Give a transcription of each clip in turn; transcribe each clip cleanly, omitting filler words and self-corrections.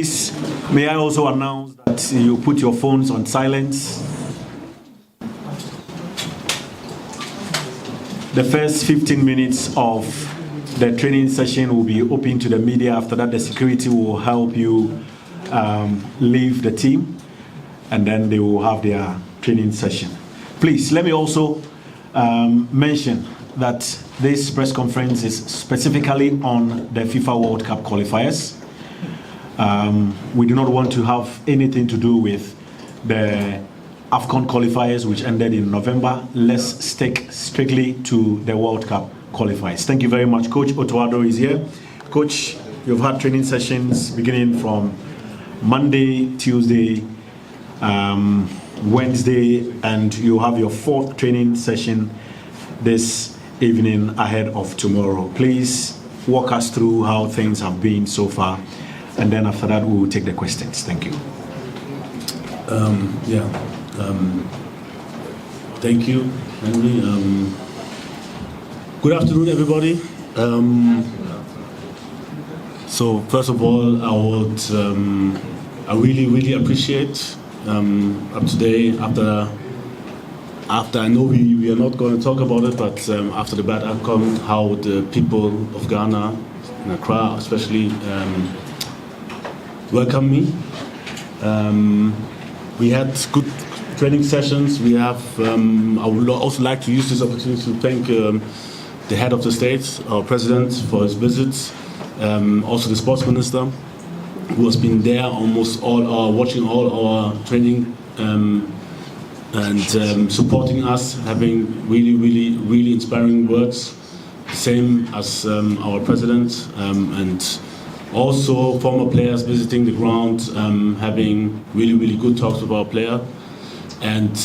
Please, may I also announce that you put your phones on silence. The first 15 minutes of the training session will be open to the media. After that, the security will help you leave the team, and then they will have their training session. Please, let me also mention that this press conference is specifically on the FIFA World Cup qualifiers. We do not want to have anything to do with the AFCON qualifiers, which ended in November. Let's stick strictly to the World Cup qualifiers. Thank you very much. Coach Otto Addo is here. Coach, you've had training sessions beginning from Monday, Tuesday, Wednesday, and you have your 4th training session this evening ahead of tomorrow. Please walk us through how things have been so far, and then after that we will take the questions. Thank you. Thank you, Henry. Good afternoon, everybody. So first of all, I really appreciate up today after I know we are not going to talk about it, but after the bad outcome, how the people of Ghana and Accra especially welcome me. We had good training sessions. We have. I would also like to use this opportunity to thank the head of the state, our president, for his visits. Also the sports minister, who has been there almost watching all our training and supporting us, having really inspiring words. Same as our president, and also former players visiting the ground, having really good talks with our player. And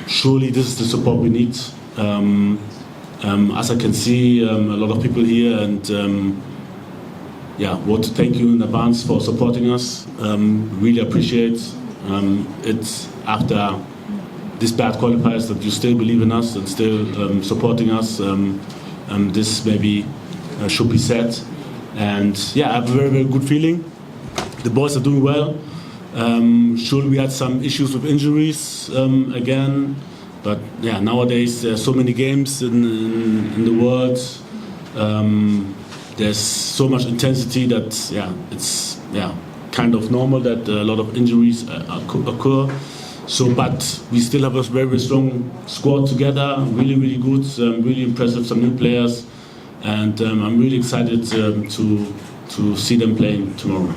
surely this is the support we need. As I can see, a lot of people here, and want to thank you in advance for supporting us. Really appreciate it after this bad qualifiers that you still believe in us and still supporting us. This maybe should be said. And I have a very good feeling. The boys are doing well. Surely we had some issues with injuries again. But nowadays there's so many games in the world. There's so much intensity that it's kind of normal that a lot of injuries occur. So, but we still have a very strong squad together. Really good. Really impressive. Some new players, and I'm really excited to see them playing tomorrow.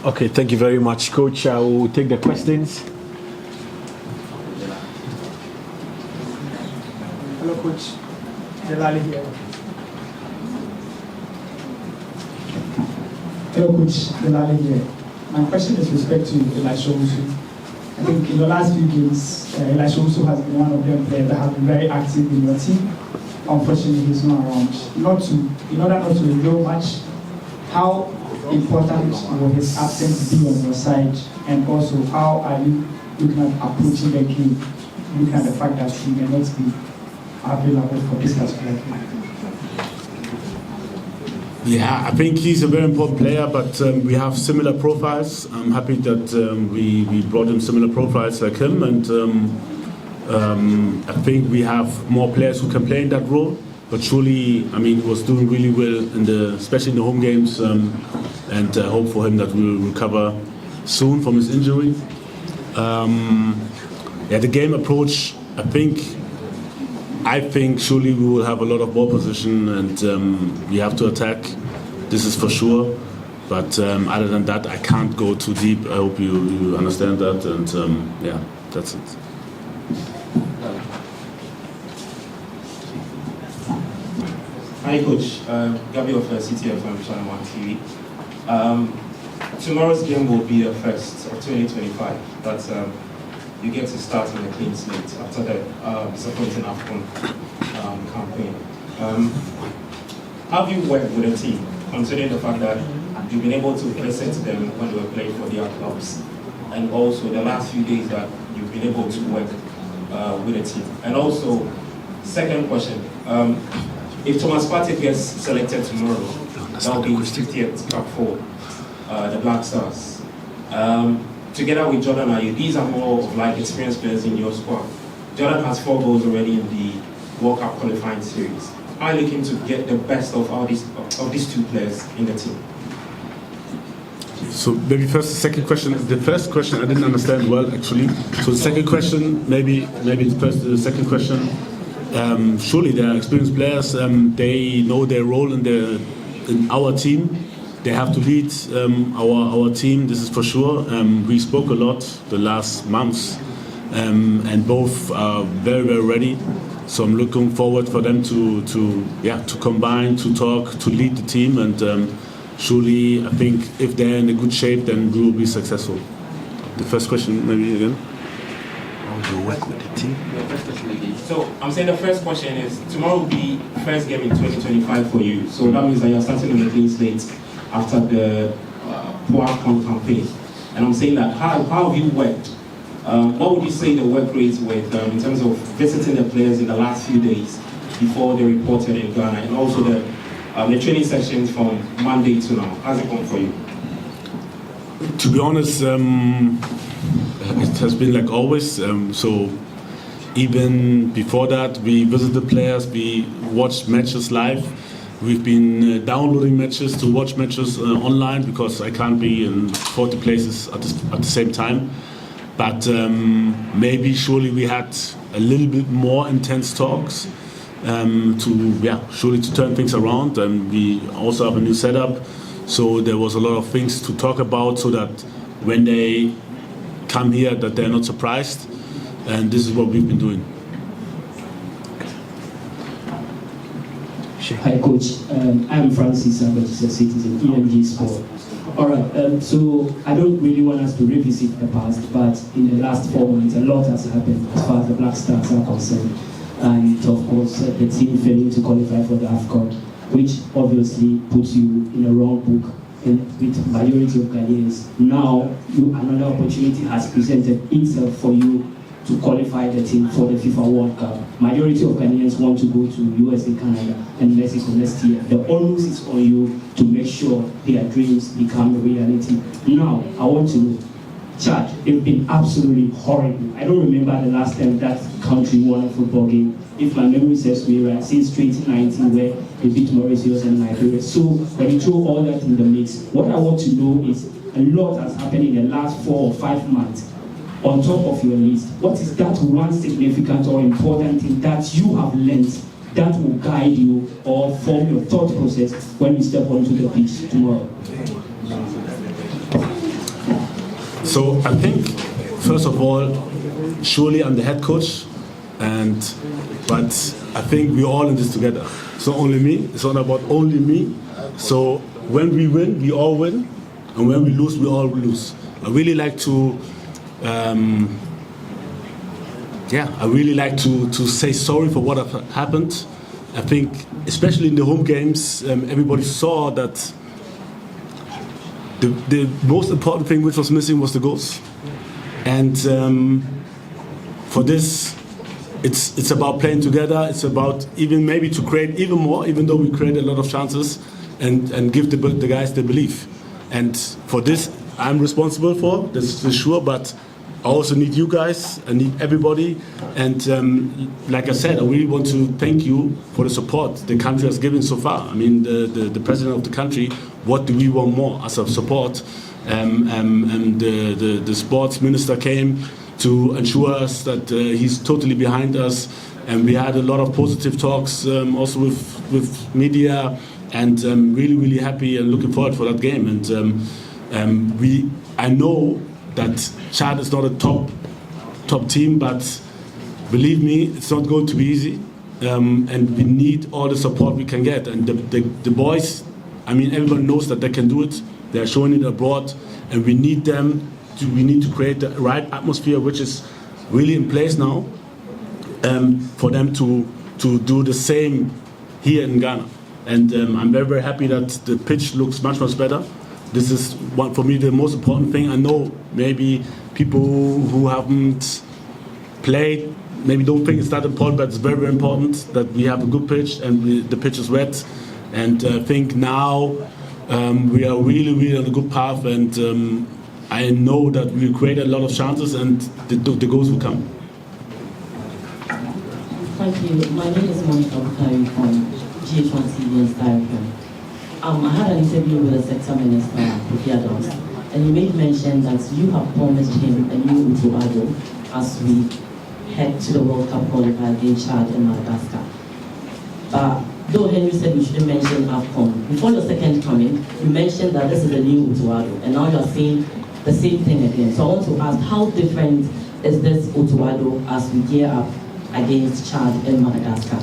Okay, thank you very much, Coach. I will take the questions. Hello, Coach. Delali here. Hello, Coach. Delali here. My question is with respect to Elisha Owusu. I think in the last few games, Elisha Owusu has been one of them players that have been very active in your team. Unfortunately, he's not around. In order not to reveal much, how important will his absence be on your side? And also, how are you looking at approaching the game, looking at the fact that he may not be available for this particular game? I think he's a very important player, but we have similar profiles. I'm happy that we brought in similar profiles like him, and I think we have more players who can play in that role. But surely, he was doing really well especially in the home games, and hope for him that we will recover soon from his injury. The game approach, I think surely we will have a lot of ball position, and we have to attack. This is for sure. But other than that, I can't go too deep. I hope you understand that, and that's it. Hi, Coach. Gabby of CTFM Channel 1 TV. Tomorrow's game will be the first of 2025, but you get to start on a clean slate after the disappointing AFCON campaign. Have you worked with a team, considering the fact that you've been able to present to them when they were playing for their clubs, and also the last few days that you've been able to work with a team? And also, second question, if Thomas Partey gets selected tomorrow, that will be his 50th Cup 4. the Black Stars. Together with Jordan Ayew, these are more of like experienced players in your squad. Jordan has 4 goals already in the World Cup qualifying series. Are you looking to get the best of these 2 players in the team? So maybe first the second question. The first question I didn't understand well actually. So the second question, maybe the second question. Surely they are experienced players. They know their role in our team. They have to lead our team. This is for sure. We spoke a lot the last months, and both are very, very ready. So I'm looking forward for them to combine, to talk, to lead the team, and surely I think if they're in a good shape, then we will be successful. The first question, maybe again. How do you work with the team? So I'm saying the first question is, tomorrow will be first game in 2025 for you. So that means that you're starting on a clean slate after the poor campaign. And I'm saying that how have you worked? What would you say the work rates were in terms of visiting the players in the last few days before they reported in Ghana, and also the training sessions from Monday to now? How's it going for you? To be honest, it has been like always. So even before that, we visited players, we watched matches live. We've been downloading matches to watch matches online because I can't be in 40 places at the same time. But maybe surely we had a little bit more intense talks to turn things around. And we also have a new setup, so there was a lot of things to talk about, so that when they come here, that they're not surprised. And this is what we've been doing. Hi, Coach. I'm Francis. I'm a citizen, EMG Sport. All right. So I don't really want us to revisit the past, but in the last 4 months, a lot has happened as far as the Black Stars are concerned, and of course, the team failing to qualify for the ACCRA, which obviously puts you in a wrong book with majority of Ghanaians. Now, another opportunity has presented itself for you to qualify the team for the FIFA World Cup. Majority of Ghanaians want to go to USA, Canada, and Mexico next year. The onus is on you to make sure their dreams become a reality. Now, I want to know, Chad, they've been absolutely horrible. I don't remember the last time that country won a football game, if my memory serves me right, since 2019, where they beat Mauritius and Nigeria. So when you throw all that in the mix, what I want to know is, a lot has happened in the last 4 or 5 months. On top of your list, what is that one significant or important thing that you have learned that will guide you or form your thought process when you step onto the pitch tomorrow? So I think, first of all, surely I'm the head coach, but I think we're all in this together. It's not only me, it's not about only me. So when we win, we all win, and when we lose, we all lose. I really like to say sorry for what happened. I think, especially in the home games, everybody saw that the most important thing which was missing was the goals. And for this, it's about playing together. It's about even maybe to create even more, even though we create a lot of chances, and give the guys the belief. And for this, I'm responsible for, this is sure, but I also need you guys, I need everybody, and like I said, I really want to thank you for the support the country has given so far. I mean, the president of the country, what do we want more as a support? And the sports minister came to ensure us that he's totally behind us, and we had a lot of positive talks also with media, and really, really happy and looking forward for that game. And I know that Chad is not a top team, but believe me, it's not going to be easy, and we need all the support we can get. And the boys, I mean, everyone knows that they can do it. They are showing it abroad, and we need them. We need to create the right atmosphere, which is really in place now, for them to do the same here in Ghana. And I'm very, very happy that the pitch looks much, much better. This is for me the most important thing. I know maybe people who haven't played maybe don't think it's that important, but it's very, very important that we have a good pitch and the pitch is wet. And I think now We are really on a good path, and I know that we created a lot of chances, and the goals will come. Thank you. My name is Monica Bukari from GH1 TV and Star FM. I had an interview with the sector minister, Otto Addo, and he made mention that you have promised him a new Otto Addo as we head to the World Cup qualifier against Chad and Madagascar. But though Henry said we shouldn't mention AFCON, before your second coming, you mentioned that this is a new Otto Addo, and now you're saying the same thing again. So I want to ask, how different is this Otto Addo as we gear up against Chad and Madagascar?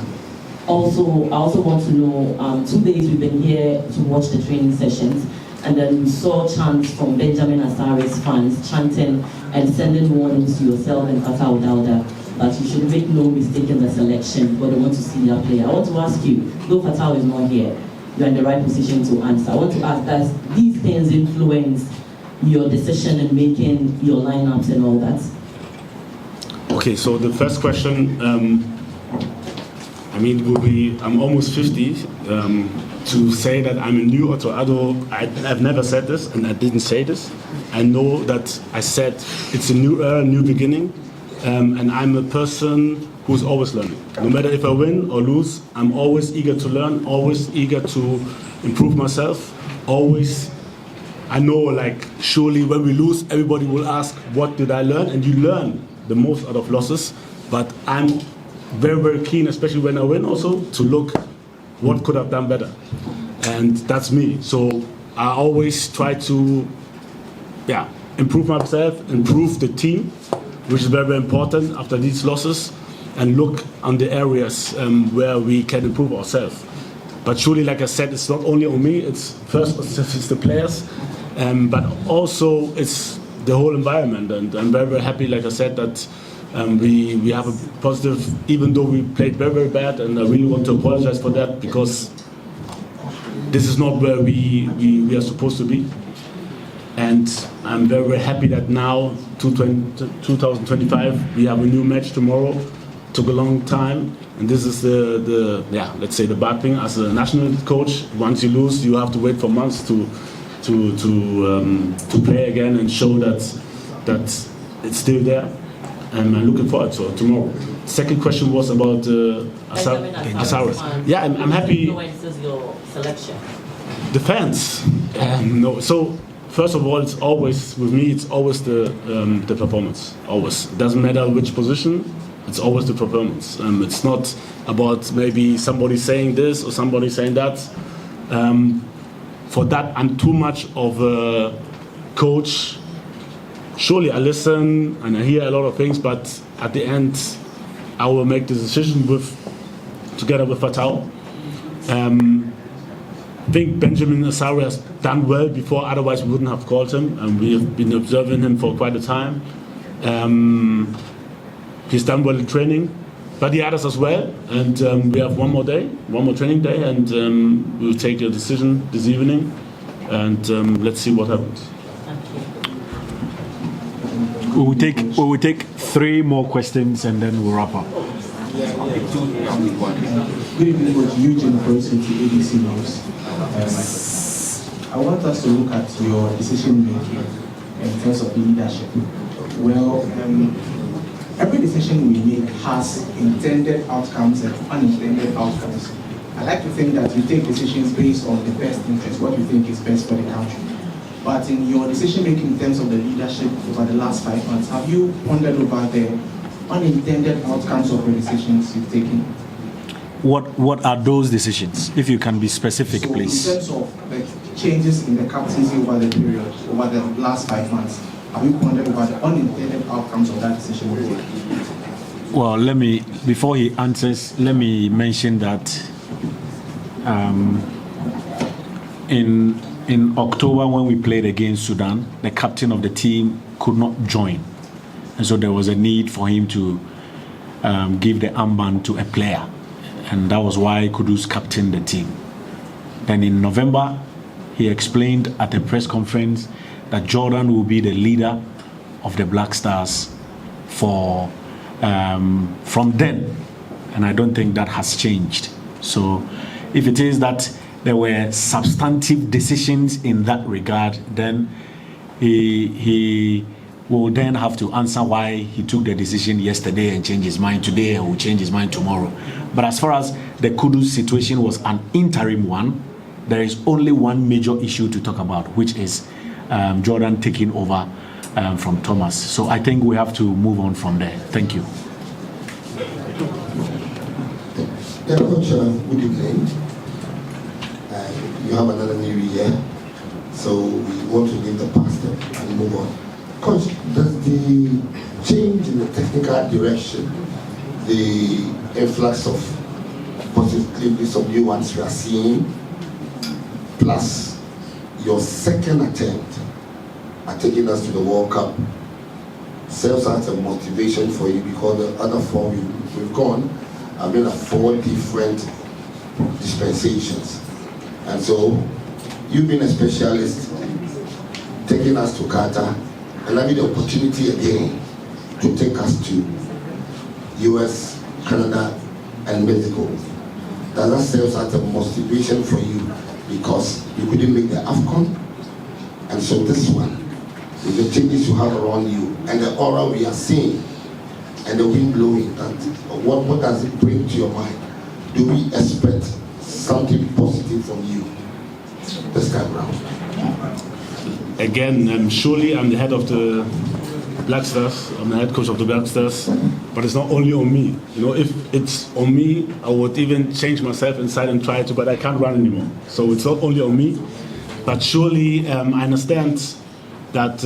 Also, I also want to know, 2 days we've been here to watch the training sessions, and then we saw chants from Benjamin Asari's fans chanting and sending warnings to yourself and Otto Addo that you should make no mistake in the selection, but they want to see their player. I want to ask you, though Fatah is not here, you're in the right position to answer. I want to ask, does these things influence your decision in making your lineups and all that? Okay, so the first question, I mean, I'm almost 50. To say that I'm a new Otto Addo, I've never said this, and I didn't say this. I know that I said it's a new era, new beginning, and I'm a person who's always learning. No matter if I win or lose, I'm always eager to learn, always eager to improve myself, always. I know, like, surely when we lose, everybody will ask, what did I learn? And you learn the most out of losses, but I'm very keen, especially when I win also, to look what could have done better. And that's me. So I always try to improve myself, improve the team, which is very important after these losses, and look on the areas where we can improve ourselves. But surely, like I said, it's not only on me, it's the players, but also it's the whole environment. And I'm very happy, like I said, that we have a positive, even though we played very bad, and I really want to apologize for that, because this is not where we are supposed to be. And I'm very happy that now, 2025, we have a new match tomorrow. Took a long time, and this is let's say the bad thing as a national coach. Once you lose, you have to wait for months to play again and show that it's still there. And I'm looking forward to tomorrow. Second question was about Asari. Yeah, I'm happy. Influences your selection? The fans. No. So first of all, it's always with me. It's always the performance. Always. It doesn't matter which position. It's always the performance. It's not about maybe somebody saying this or somebody saying that. For that, I'm too much of a coach. Surely I listen and I hear a lot of things, but at the end, I will make the decision together with Fatah. I think Benjamin Asari has done well before, otherwise we wouldn't have called him, and we have been observing him for quite a time. He's done well in training, but the others as well, and we have one more training day, and we'll take a decision this evening, and let's see what happens. We will take 3 more questions and then we'll wrap up. Good evening, Coach Eugene Person to ABC News. I want us to look at your decision making in terms of leadership. Well, every decision we make has intended outcomes and unintended outcomes. I like to think that you take decisions based on the best interest, what you think is best for the country. But in your decision making in terms of the leadership over the last 5 months, have you pondered over the unintended outcomes of the decisions you've taken? What are those decisions? If you can be specific, so please. In terms of the changes in the captaincy over the period, over the last 5 months, have you pondered over the unintended outcomes of that decision you've taken? Well, before he answers, let me mention that in October, when we played against Sudan, the captain of the team could not join. And so there was a need for him to give the armband to a player. And that was why Kudus captained the team. Then in November, he explained at a press conference that Jordan will be the leader of the Black Stars from then. And I don't think that has changed. So if it is that there were substantive decisions in that regard, then he will then have to answer why he took the decision yesterday and change his mind today and will change his mind tomorrow. But as far as the Kudus situation was an interim one, there is only one major issue to talk about, which is Jordan taking over from Thomas. So I think we have to move on from there. Thank you. Yeah, Coach, good evening. You have another new year, so we want to leave the past and move on. Coach, does the change in the technical direction, the influx of positively some new ones we are seeing, plus your second attempt at taking us to the World Cup, serves as a motivation for you, because the other four we've gone have been at 4 different dispensations. And so you've been a specialist, taking us to Qatar and having the opportunity again to take us to US, Canada, and Mexico. Does that serve as a motivation for you, because you couldn't make the AFCON? And so this one, with the changes you have around you and the aura we are seeing and the wind blowing, that what does it bring to your mind? Do we expect something positive from you this time around? Again, surely I'm the head of the Black Stars. I'm the head coach of the Black Stars, but it's not only on me. You know, if it's on me, I would even change myself inside and try to, but I can't run anymore. So it's not only on me, but surely I understand that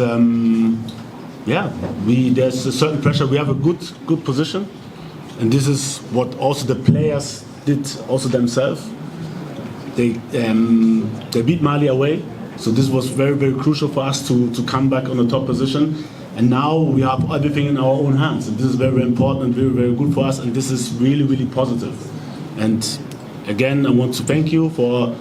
there's a certain pressure. We have a good position, and this is what also the players did also themselves. They beat Mali away, so this was very, very crucial for us to come back on the top position. And now we have everything in our own hands, and this is very, very important and very, very good for us, and this is really, really positive. And again, I want to thank you for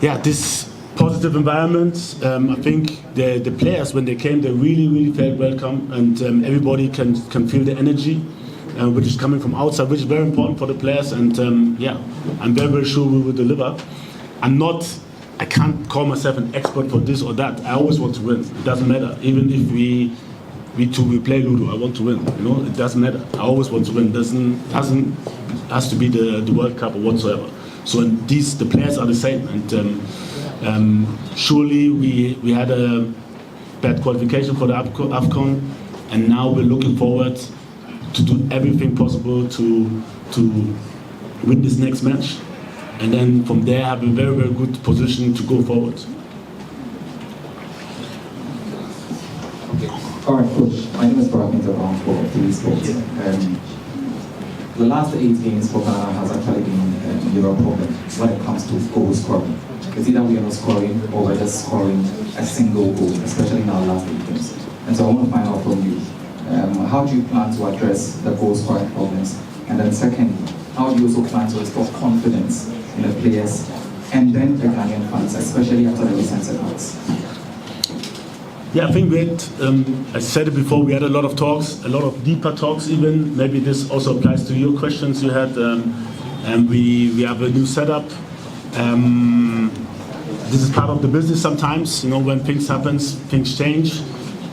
this positive environment. I think the players, when they came, they really, really felt welcome, and everybody can feel the energy which is coming from outside, which is very important for the players. And I'm very, very sure we will deliver. I can't call myself an expert for this or that. I always want to win. It doesn't matter. Even if we play Ludo, I want to win. You know, it doesn't matter. I always want to win. Has to be the World Cup or whatsoever. So the players are the same. And surely we had a bad qualification for the AFCON, and now we're looking forward to do everything possible to win this next match, and then from there have a very, very good position to go forward. All right, Coach. My name is Barack Interbound for 3 Sports. The last 8 games for Ghana has actually been Euro problem when it comes to goal scoring. It's either we are not scoring or we're just scoring a single goal, especially in our last 8 games. And so I want to find out from you, how do you plan to address the goal scoring problems? And then secondly, how do you also plan to restore confidence in the players and then the Ghanaian fans, especially after the recent setbacks? Yeah, I think I said it before, we had a lot of talks, a lot of deeper talks even. Maybe this also applies to your questions you had. And we have a new setup. This is part of the business sometimes, you know, when things happen, things change.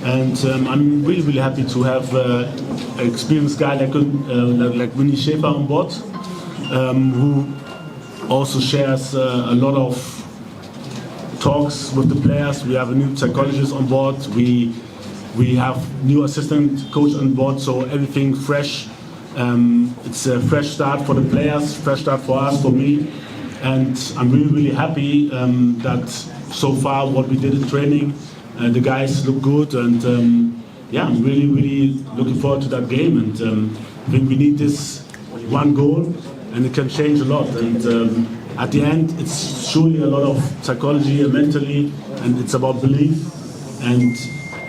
And I'm really, really happy to have an experienced guy like Winnie Schaefer on board, who also shares a lot of talks with the players. We have a new psychologist on board. We have new assistant coach on board, so everything fresh. It's a fresh start for the players, fresh start for us, for me. And I'm really, really happy that so far what we did in training, the guys look good, and I'm really, really looking forward to that game. And I think we need this one goal, and it can change a lot. And at the end, it's surely a lot of psychology and mentally, and it's about belief. And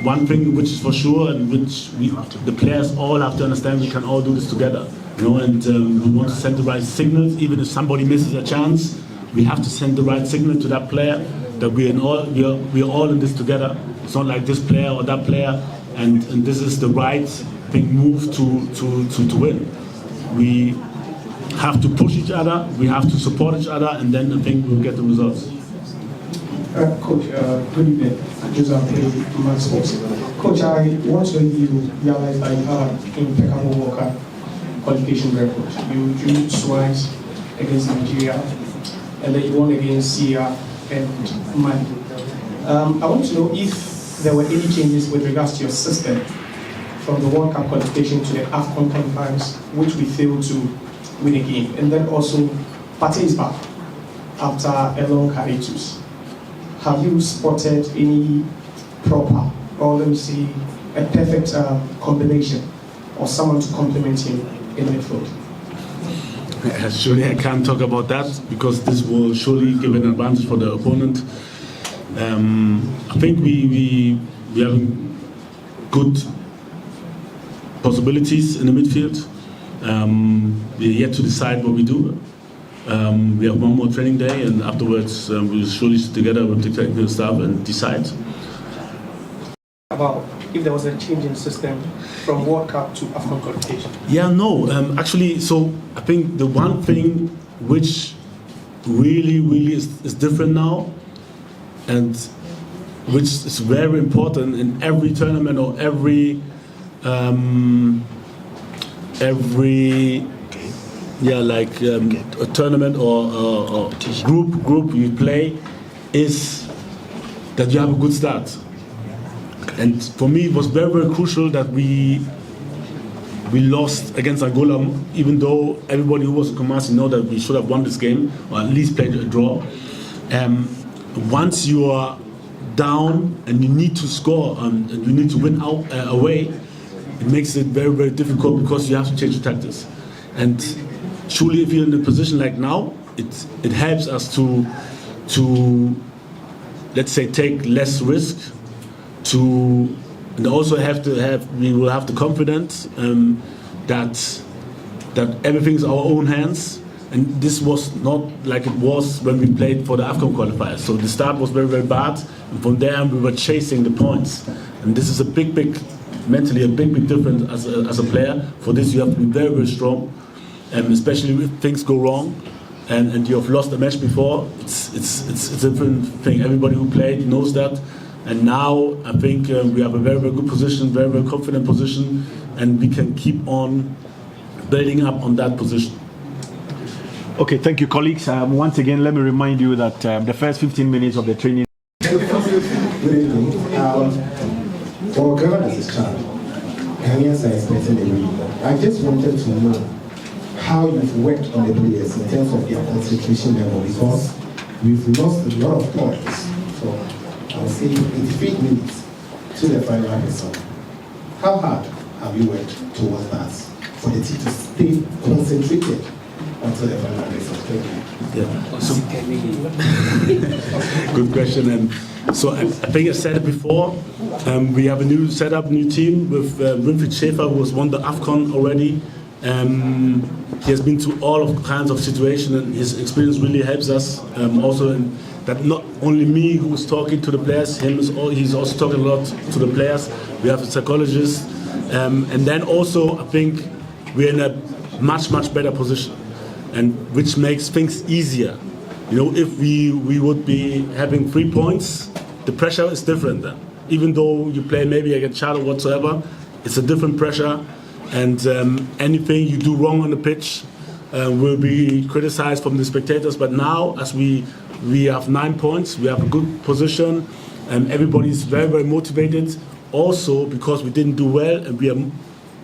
one thing which is for sure, and which the players all have to understand, we can all do this together. You know, and we want to send the right signals. Even if somebody misses a chance, we have to send the right signal to that player that we are all in this together. It's not like this player or that player, and this is the right big move to win. We have to push each other, we have to support each other, and then I think we'll get the results. Coach, good evening. Joseph PREMATCH Sports. Coach, I want to know if you realize that you have an impeccable World qualification record. You drew twice against Nigeria, and then you won against Syria and Mali. I want to know if there were any changes with regards to your system from the World Cup qualification to the AFCON qualifiers, which we failed to win a game, and then also Partey is back after a long hiatus. Have you spotted any proper, or let me say, a perfect combination, or someone to complement him in midfield? Surely I can't talk about that because this will surely give an advantage for the opponent. I think we have good possibilities in the midfield. We're yet to decide what we do. We have one more training day, and afterwards we'll surely sit together with the technical staff and decide. About if there was a change in system from World Cup to AFCON qualification? Yeah, no. Actually, so I think the one thing which really is different now, and which is very important in every tournament or every a tournament or group you play, is that you have a good start. And for me, it was very crucial that we lost against Angola, even though everybody who was in Kumasi know that we should have won this game, or at least played a draw. Once you are down and you need to score and you need to win out away, it makes it very difficult because you have to change the tactics. And surely, if you're in a position like now, it helps us to let's say take less risk. And also we will have the confidence that everything's our own hands. And this was not like it was when we played for the AFCON qualifiers. So the start was very bad, and from there we were chasing the points. And this is a mentally a big difference as a player. For this you have to be very strong, especially if things go wrong and you have lost a match before. It's a different thing. Everybody who played knows that. And now I think we have a very good position, very confident position, and we can keep on building up on that position. Okay, thank you, colleagues. Once again, let me remind you that the first 15 minutes of the training. Good evening. For Ghana as a child, Ghanaians are expecting a win. I just wanted to know how you've worked on the players in terms of their concentration level, because we've lost a lot of points. So I'll say 83 minutes to the final result. How hard have you worked towards that for the team to stay concentrated until the final result? Thank you. Yeah. So, good question. And so I think I said it before. We have a new setup, new team with Winfried Schäfer, who has won the AFCON already. He has been through all kinds of situations, and his experience really helps us. Also, in that not only me who is talking to the players, he's also talking a lot to the players. We have a psychologist, and then also I think we're in a much better position, and which makes things easier. You know, if we would be having 3 points, the pressure is different then. Even though you play maybe against Chad or whatsoever, it's a different pressure, and anything you do wrong on the pitch will be criticized from the spectators. But now, as we have 9 points, we have a good position, and everybody is very motivated. Also, because we didn't do well, and we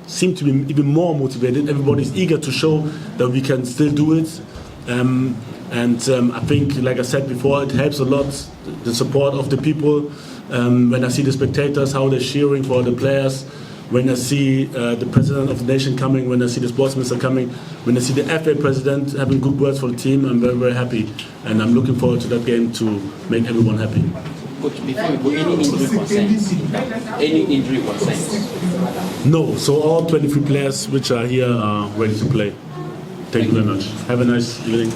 seem to be even more motivated. Everybody's eager to show that we can still do it. I think, like I said before, it helps a lot, the support of the people. When I see the spectators, how they're cheering for the players, when I see the president of the nation coming, when I see the sports minister coming, when I see the FA president having good words for the team, I'm very happy. And I'm looking forward to that game to make everyone happy. Coach, before we go, any injury concerns? Any injury concerns? No, so all 23 players which are here are ready to play. Thank you very much. Have a nice evening.